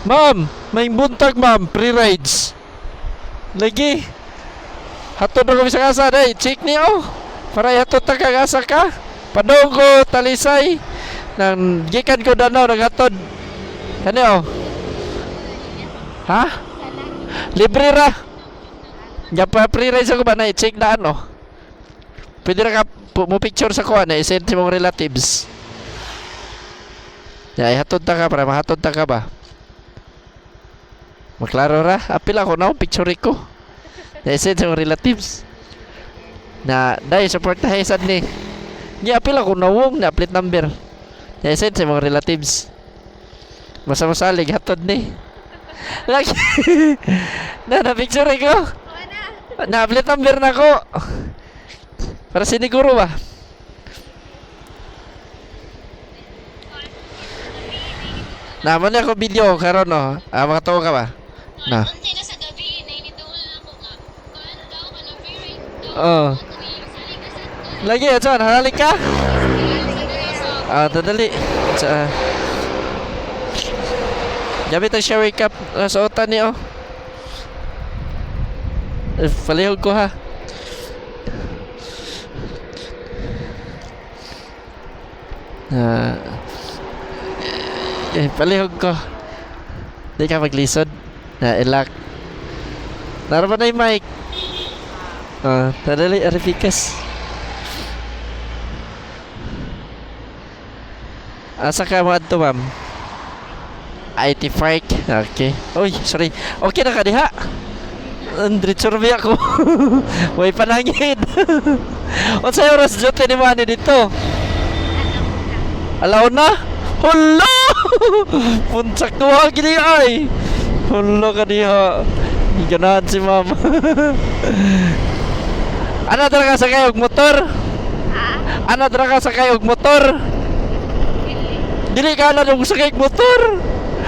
Ma'am, may buntag ma'am, free rides. Lagi. Hatod na kami sa kasa, day. Check niyo. Para hatod ta kag asa ka. Padong ko, talisay. Nang gikan ko danaw, naghatod. Ano oh? Ha? Libre ra. Nga pa free rides ako ba na i-check na ano? Pwede na ka mo picture sa kuha na i-send sa mong relatives. Ya, hatod ta ka para mahatod ta ka ba? Maklaro ra. Apil ako na picture ko. Ya, i-send sa mong relatives. Na, dahil support na sad ni. Nga apil ako na wong na plate number. Ya, i-send sa mong relatives. Masa-masalig hatod ni. Lagi. Na picture ko. Na-upload number na ko. Para siniguro ba? Naman ako video karon no. Makatawa ka ba? Na. Oh. Lagi asan, halalik ka? Tadali. Gamit ang shower cap sa utan niyo. Palihog ko ha. Palihog ko. Di ka maglisod. Ilak. Naraman na yung mic. Tadali, arifikas. Asa ka mo adto ma'am? IT Park. Okay. Uy, sorry. Okay na ka diha. Andrit survey ako. Way panangin. Unsay oras jote ni Manny dito? Alaw na? Hala! Puncak tuwa gini ay. Hala ka diha. Ganahan si ma'am. Ano dara ka sa kayog motor? Ano dara ka sa kayog motor? Dili ka na dong sa kayog motor.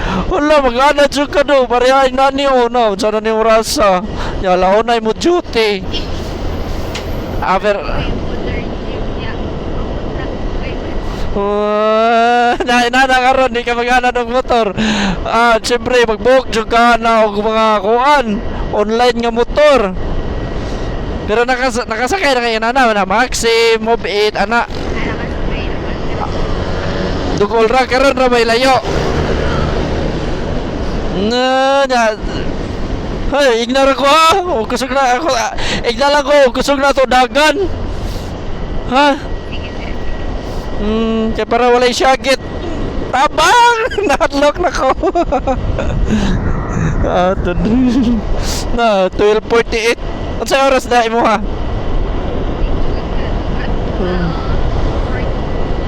Wala, mag-ana dyan ka do. Parihay na niyo na. Sana niyo rasa. Yala ko na mo duty. Aber... Nainana ka ron. Di ka mag-ana ng motor. Siyempre, mag-book dyan ka na o mga kuan. Online nga motor. Pero nakasakay na kayo na Maxi, Move 8, anak. Dukol ra, karon ra may layo. Hey, ignore ko ha. Kusog na ako. Ignore ko. Kusog na to dagan. Ha? Kaya para walay syagit. Tabang! Nahatlok na ko. Na, 12:48. Ano sa oras na mo ha?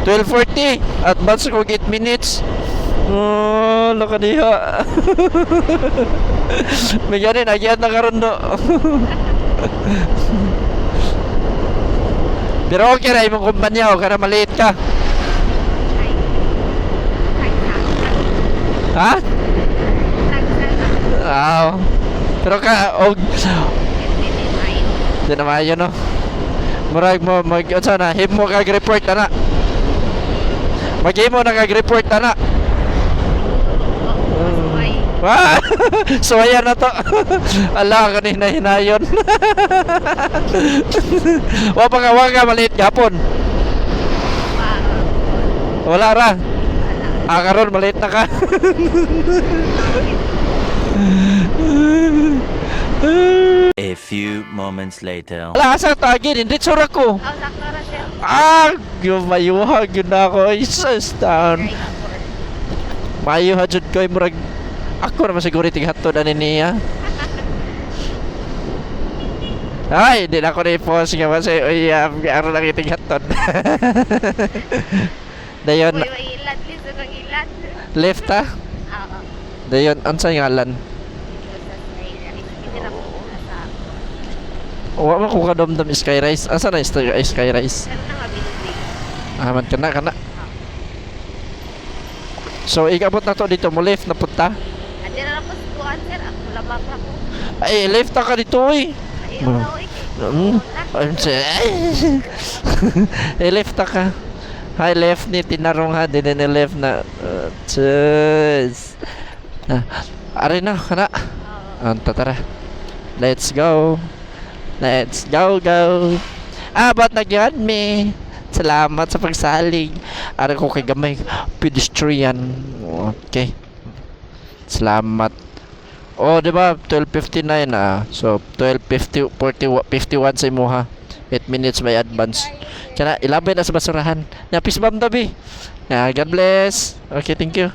12:40. Advance ko 8 minutes. Nakadiha. May ganin, agihan na karon do. Pero okay na imong kumpanya o kana maliit ka. Ha? Pero ka og di na maayo no. Murag mo mag-unsa na himo kag report ana. Mag-himo na kag report ana. So ayan na to. Ala kanina hinayon. Wapa maliit gapon. Wala ra. Karon maliit na ka. A few moments later. Wala sa tagi hindi sura ko. Mayuha gyud na ako. Jesus down. Mayuha jud ko murag ako naman siguro tighatod ani niya. Ay, hindi na ako na-post nga ba sa'yo. Uy, araw lang itighatod. Dayon. Left ha? Dayon, ang sa'yo ngalan? Huwag mo kung kadomdom Skyrise. Asa na Skyrise? Man kana. So, ikabot na to dito mo left na punta? Ay, left na ka dito eh. Left na ka. Hi, left ni tinarong ha. Din left na. Ari na, kana. Tara. Let's go. Let's go. Abot na gyud me. Salamat sa pagsalig. Ari ko kay gamay pedestrian. Okay. Salamat. Oh, di ba? 12:59 na. So, 51 sa imo ha. 8 minutes may advance. Kana, ilabay na sa basurahan. Napis bam tabi. God bless. Okay, thank you.